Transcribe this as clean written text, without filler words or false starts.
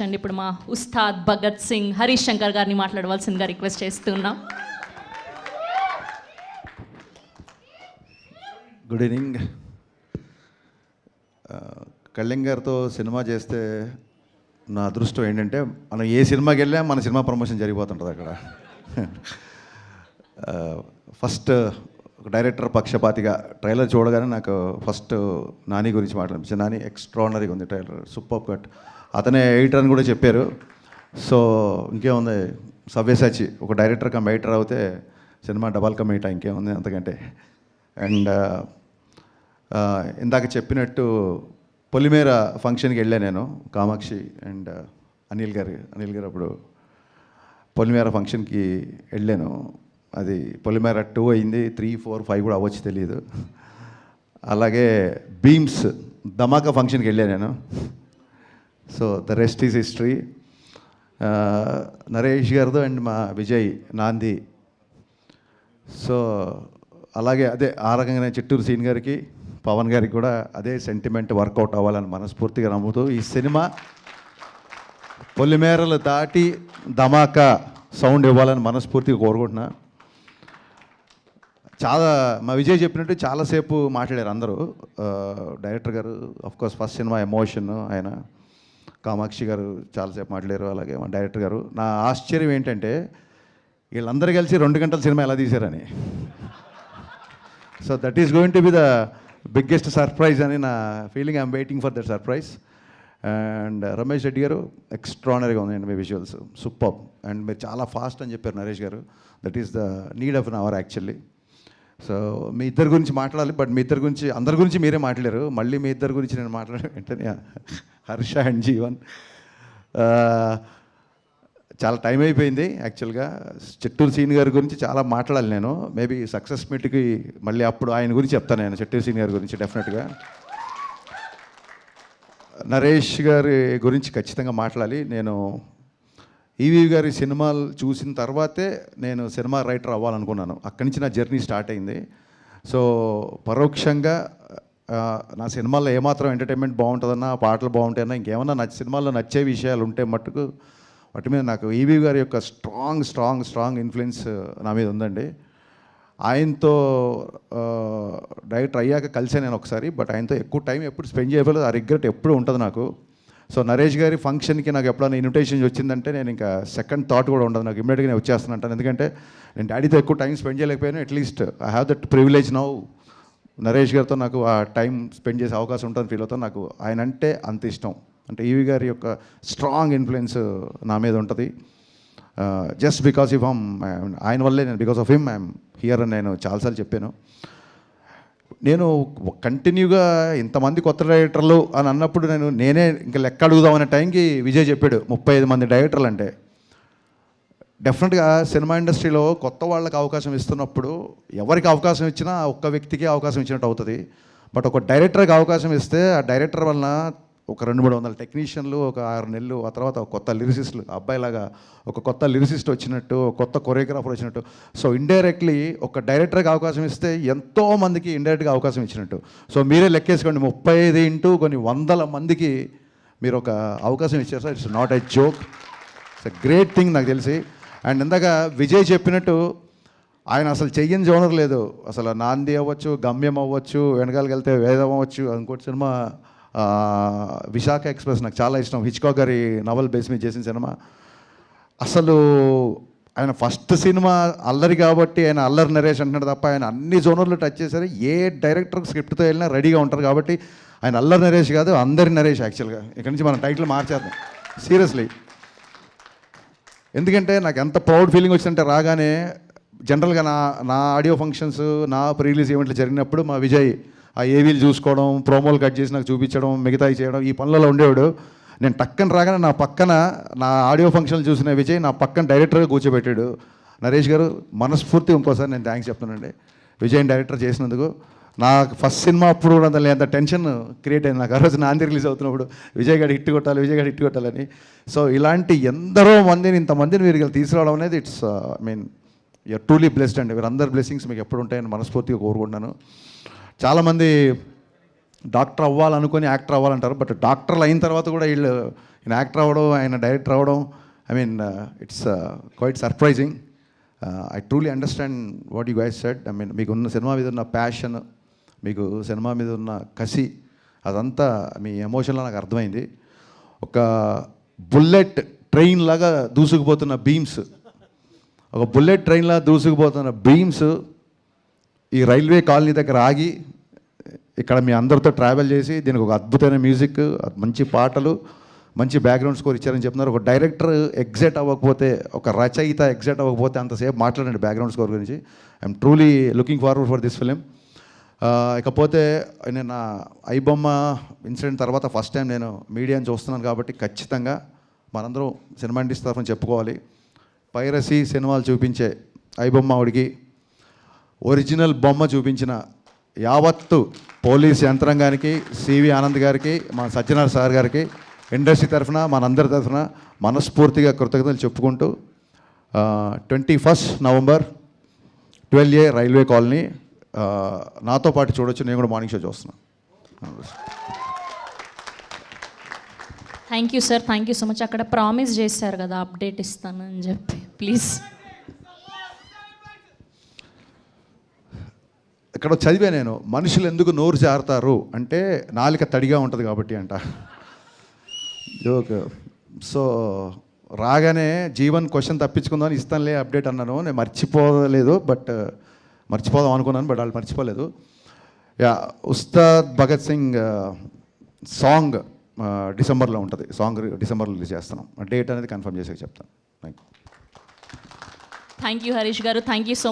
అండి ఇప్పుడు మా ఉస్తాద్ భగత్ సింగ్ హరీష్ శంకర్ గారిని మాట్లాడవలసిందిగా రిక్వెస్ట్ చేస్తున్నాం. Good evening. కళ్యాణ్ గారితో సినిమా చేస్తే నా అదృష్టం ఏంటంటే మనం ఏ సినిమాకి వెళ్ళా మన సినిమా ప్రమోషన్ జరిగిపోతుంటుంది అక్కడ. ఫస్ట్ ఒక డైరెక్టర్ పక్షపాతిగా ట్రైలర్ చూడగానే నాకు ఫస్ట్ నాని గురించి మాట్లాడిపించాను. నాని ఎక్స్ట్రాడినరీగా ఉంది ట్రైలర్, సూపర్ కట్. అతనే ఎడిటర్ అని కూడా చెప్పారు. సో ఇంకేముంది, సవ్యసాచి ఒక డైరెక్టర్ కమ్ ఎడిటర్ అవుతే సినిమా డబల్ కమ్ ఎయిటా, ఇంకేముంది అంతకంటే. అండ్ ఇందాక చెప్పినట్టు పొలిమేర ఫంక్షన్కి వెళ్ళా నేను, కామాక్షి అండ్ అనిల్ గారు అప్పుడు పొలిమేర ఫంక్షన్కి వెళ్ళాను. అది పొలిమేర 2 అయింది, 3, 4, 5 కూడా అవ్వచ్చు తెలియదు. అలాగే బీమ్స్ ధమాకా ఫంక్షన్కి వెళ్ళాను నేను. So the rest is history. Naresh గారితో అండ్ మా విజయ్ నాంది. సో అలాగే అదే ఆ రకంగానే చిట్టూరు సీన్ గారికి, పవన్ గారికి కూడా అదే సెంటిమెంట్ వర్కౌట్ అవ్వాలని మనస్ఫూర్తిగా నమ్ముతూ ఈ సినిమా పొలిమేరలు దాటి ధమాకా సౌండ్ ఇవ్వాలని మనస్ఫూర్తిగా కోరుకుంటున్నా. చాలా మా విజయ్ చెప్పినట్టు చాలాసేపు మాట్లాడారు అందరూ. డైరెక్టర్ గారు ఆఫ్కోర్స్ ఫస్ట్ సినిమా ఎమోషన్ ఆయన, కామాక్షి గారు చాలాసేపు మాట్లాడారు, అలాగే మా డైరెక్టర్ గారు. నా ఆశ్చర్యం ఏంటంటే వీళ్ళందరూ కలిసి 2 గంటల సినిమా ఎలా తీశారని. So that is going to be the biggest surprise అని నా feeling. I'm waiting for that surprise. And Ramesh Reddy గారు ఎక్స్ట్రాడినరీగా ఉందండి మీ విజువల్స్, సూపర్. అండ్ మీరు చాలా ఫాస్ట్ అని చెప్పారు నరేష్ గారు. That is the need of an hour actually. So మీ ఇద్దరి గురించి మాట్లాడాలి, బట్ మీ ఇద్దరి గురించి అందరి గురించి మీరే మాట్లాడారు. మళ్ళీ మీ ఇద్దరి గురించి నేను మాట్లాడే వెంటనే హర్ష అండ్ జీవన్. చాలా టైం అయిపోయింది యాక్చువల్గా. చిట్టూరు సీన్ గారి గురించి చాలా మాట్లాడాలి నేను. మేబీ సక్సెస్ మీట్కి మళ్ళీ అప్పుడు ఆయన గురించి చెప్తాను నేను, చిట్టూరు సీన్ గారి గురించి డెఫినెట్గా. నరేష్ గారి గురించి ఖచ్చితంగా మాట్లాడాలి. నేను ఈవీ గారి సినిమాలు చూసిన తర్వాతే నేను సినిమా రైటర్ అవ్వాలనుకున్నాను. అక్కడి నుంచి నా జర్నీ స్టార్ట్ అయింది. సో పరోక్షంగా నా సినిమాల్లో ఏమాత్రం ఎంటర్టైన్మెంట్ బాగుంటుందన్నా, పాటలు బాగుంటాయన్నా, ఇంకేమన్నా సినిమాల్లో నచ్చే విషయాలు ఉంటే మట్టుకు వాటి మీద నాకు ఈవీ గారి యొక్క స్ట్రాంగ్ ఇన్ఫ్లుయెన్స్ నా మీద ఉందండి. ఆయనతో డైరెక్టర్ అయ్యాక కలిసే నేను ఒకసారి, బట్ ఆయనతో ఎక్కువ టైం ఎప్పుడు స్పెండ్ చేయలేదు. ఆ రిగ్రెట్ ఎప్పుడు ఉంటుంది నాకు. సో నరేష్ గారి ఫంక్షన్కి నాకు ఎప్పుడైనా ఇన్విటేషన్ వచ్చిందంటే నేను ఇంకా సెకండ్ థాట్ కూడా ఉండదు నాకు, ఇమ్మీడియట్గా నేను వచ్చేస్తానంటాను. ఎందుకంటే నేను డాడీతో ఎక్కువ టైం స్పెండ్ చేయలేకపోయాను. At least I have that privilege now. Naresh గారితో నాకు ఆ టైం స్పెండ్ చేసే అవకాశం ఉంటుంది ఫీల్ అవుతాను. నాకు ఆయన అంటే అంత ఇష్టం. అంటే ఈవీ గారి యొక్క స్ట్రాంగ్ ఇన్ఫ్లుయెన్స్ నా మీద ఉంటుంది. జస్ట్ బికాస్ ఆఫ్ ఆయన వల్లే నేను, because of him I'm here అని నేను చాలాసార్లు చెప్పాను. నేను కంటిన్యూగా ఇంతమంది కొత్త డైరెక్టర్లు అని అన్నప్పుడు నేనే ఇంకా లెక్క అడుగుదామనే టైంకి విజయ్ చెప్పాడు 35 మంది డైరెక్టర్లు అంటే. డెఫినెట్గా సినిమా ఇండస్ట్రీలో కొత్త వాళ్ళకి అవకాశం ఇస్తున్నప్పుడు ఎవరికి అవకాశం ఇచ్చినా ఒక్క వ్యక్తికే అవకాశం ఇచ్చినట్టు అవుతుంది. బట్ ఒక డైరెక్టర్కి అవకాశం ఇస్తే ఆ డైరెక్టర్ వలన ఒక 200-300 టెక్నీషియన్లు, ఒక 6 నెలలు, ఆ తర్వాత ఒక కొత్త లిరిసిస్టులు, అబ్బాయిలాగా ఒక కొత్త లిరిసిస్ట్ వచ్చినట్టు, కొత్త కొరియోగ్రాఫర్ వచ్చినట్టు. సో ఇండైరెక్ట్లీ ఒక డైరెక్టర్కి అవకాశం ఇస్తే ఎంతోమందికి ఇండైరెక్ట్గా అవకాశం ఇచ్చినట్టు. సో మీరే లెక్కేసుకోండి, 35 ఇంటూ కొన్ని 100 మందికి మీరు ఒక అవకాశం ఇచ్చారు sir. It's not a joke, it's a great thing నాకు తెలిసి. అండ్ ఇందాక విజయ్ చెప్పినట్టు ఆయన అసలు చెయ్యని జోనర్ లేదు. అసలు నాంది అవ్వచ్చు, గమ్యం అవ్వచ్చు, వెనకాలకి వెళ్తే వేదం అవ్వచ్చు, ఇంకోటి సినిమా విశాఖ ఎక్స్ప్రెస్ నాకు చాలా ఇష్టం, హిచ్కాక్ గారి నవల్ బేస్ మీద చేసిన సినిమా. అసలు ఆయన ఫస్ట్ సినిమా అల్లరి కాబట్టి ఆయన అల్లరి నరేష్ అంటున్నాడు తప్ప ఆయన అన్ని జోనర్లు టచ్ చేశారు. ఏ డైరెక్టర్ స్క్రిప్ట్తో వెళ్ళినా రెడీగా ఉంటారు కాబట్టి ఆయన అల్లరి నరేష్ కాదు, అందరి నరేష్. యాక్చువల్గా ఇక్కడి నుంచి మనం టైటిల్ మార్చేద్దాం సీరియస్లీ. ఎందుకంటే నాకు ఎంత ప్రౌడ్ ఫీలింగ్ వచ్చిందంటే రాగానే జనరల్గా నా ఆడియో ఫంక్షన్స్, నా ప్రీ రిలీజ్ ఈవెంట్లు జరిగినప్పుడు మా విజయ్ ఆ ఏవీలు చూసుకోవడం, ప్రోమోలు కట్ చేసి నాకు చూపించడం, మిగతాయి చేయడం, ఈ పనులలో ఉండేవాడు. నేను టక్కన రాగానే నా పక్కన నా ఆడియో ఫంక్షన్లు చూసిన విజయ్ నా పక్కన డైరెక్టర్గా కూర్చోబెట్టాడు. నరేష్ గారు మనస్ఫూర్తి ఇంకోసారి నేను థ్యాంక్స్ చెప్తానండి విజయ్ డైరెక్టర్ చేసినందుకు. నాకు ఫస్ట్ సినిమా అప్పుడు కూడా అంత టెన్షన్ క్రియేట్ అయింది నాకు. ఆ రోజు నాంది రిలీజ్ అవుతున్నప్పుడు విజయ్ గారు హిట్ కొట్టాలని. సో ఇలాంటి ఎందరో మందిని, ఇంతమందిని మీరు తీసుకురావడం అనేది ఇట్స్ యూఆర్ ట్రూలీ బ్లెస్డ్ అండి. వీరందరి బ్లెస్సింగ్స్ మీకు ఎప్పుడు ఉంటాయని మనస్ఫూర్తిగా కోరుకుంటున్నాను. చాలామంది డాక్టర్ అవ్వాలనుకొని యాక్టర్ అవ్వాలంటారు, బట్ డాక్టర్లు అయిన తర్వాత కూడా వీళ్ళు ఈయన యాక్టర్ అవ్వడం, ఆయన డైరెక్టర్ అవ్వడం, I mean it's quite surprising. I truly understand what you guys said. I mean మీకున్న సినిమా మీద ఉన్న ప్యాషన్, మీకు సినిమా మీద ఉన్న కసి, అదంతా మీ ఎమోషన్లో నాకు అర్థమైంది. ఒక బుల్లెట్ ట్రైన్ లాగా దూసుకుపోతున్న బీమ్స్, ఒక బుల్లెట్ ట్రైన్లా దూసుకుపోతున్న బీమ్స్ ఈ రైల్వే కాలనీ దగ్గర ఆగి ఇక్కడ మీ అందరితో ట్రావెల్ చేసి దీనికి ఒక అద్భుతమైన మ్యూజిక్, మంచి పాటలు, మంచి బ్యాక్గ్రౌండ్ స్కోర్ ఇచ్చారని చెప్తున్నారు. ఒక డైరెక్టర్ ఎగ్జైట్ అవ్వకపోతే, ఒక రచయిత ఎగ్జైట్ అవ్వకపోతే అంతసేపు మాట్లాడండి బ్యాక్గ్రౌండ్ స్కోర్ గురించి. I'm truly looking forward for this film. ఇకపోతే నేను నా ఐబొమ్మ ఇన్సిడెంట్ తర్వాత ఫస్ట్ టైం నేను మీడియాని చూస్తున్నాను కాబట్టి ఖచ్చితంగా మనందరం సినిమా ఇండస్ట్రీ తరఫున చెప్పుకోవాలి. పైరసీ సినిమాలు చూపించే ఐబొమ్మ ఆవిడికి, ఒరిజినల్ బొమ్మ చూపించిన యావత్తు పోలీస్ యంత్రాంగానికి, సివి ఆనంద్ గారికి, మా సత్యనారాయణ సార్ గారికి, ఇండస్ట్రీ తరఫున మనందరి తరఫున మనస్ఫూర్తిగా కృతజ్ఞతలు చెప్పుకుంటూ 21 నవంబర్ 12A రైల్వే కాలనీ నాతో పాటు చూడొచ్చు. నేను కూడా మార్నింగ్ షో చూస్తున్నాను. Thank you sir, thank you so much. అక్కడ ప్రామిస్ చేశారు కదా అప్డేట్ ఇస్తానని చెప్పి, ప్లీజ్. ఇక్కడ చదివా నేను, మనుషులు ఎందుకు నోరు జారుతారు అంటే నాలుక తడిగా ఉంటుంది కాబట్టి అంట. జోక్. సో రాగానే జీవన్ క్వశ్చన్ తప్పించుకుందామని ఇస్తానులే అప్డేట్ అన్నాను. నేను మర్చిపోలేదు, బట్ మర్చిపోదాం అనుకున్నాను, బట్ వాళ్ళు మర్చిపోలేదు. యా, ఉస్తాద్ భగత్ సింగ్ సాంగ్ డిసెంబర్లో ఉంటుంది. సాంగ్ డిసెంబర్లో రిలీజ్ చేస్తున్నాం. డేట్ అనేది కన్ఫర్మ్ చేసి చెప్తాను. థ్యాంక్ యూ హరీష్ గారు, థ్యాంక్ యూ సో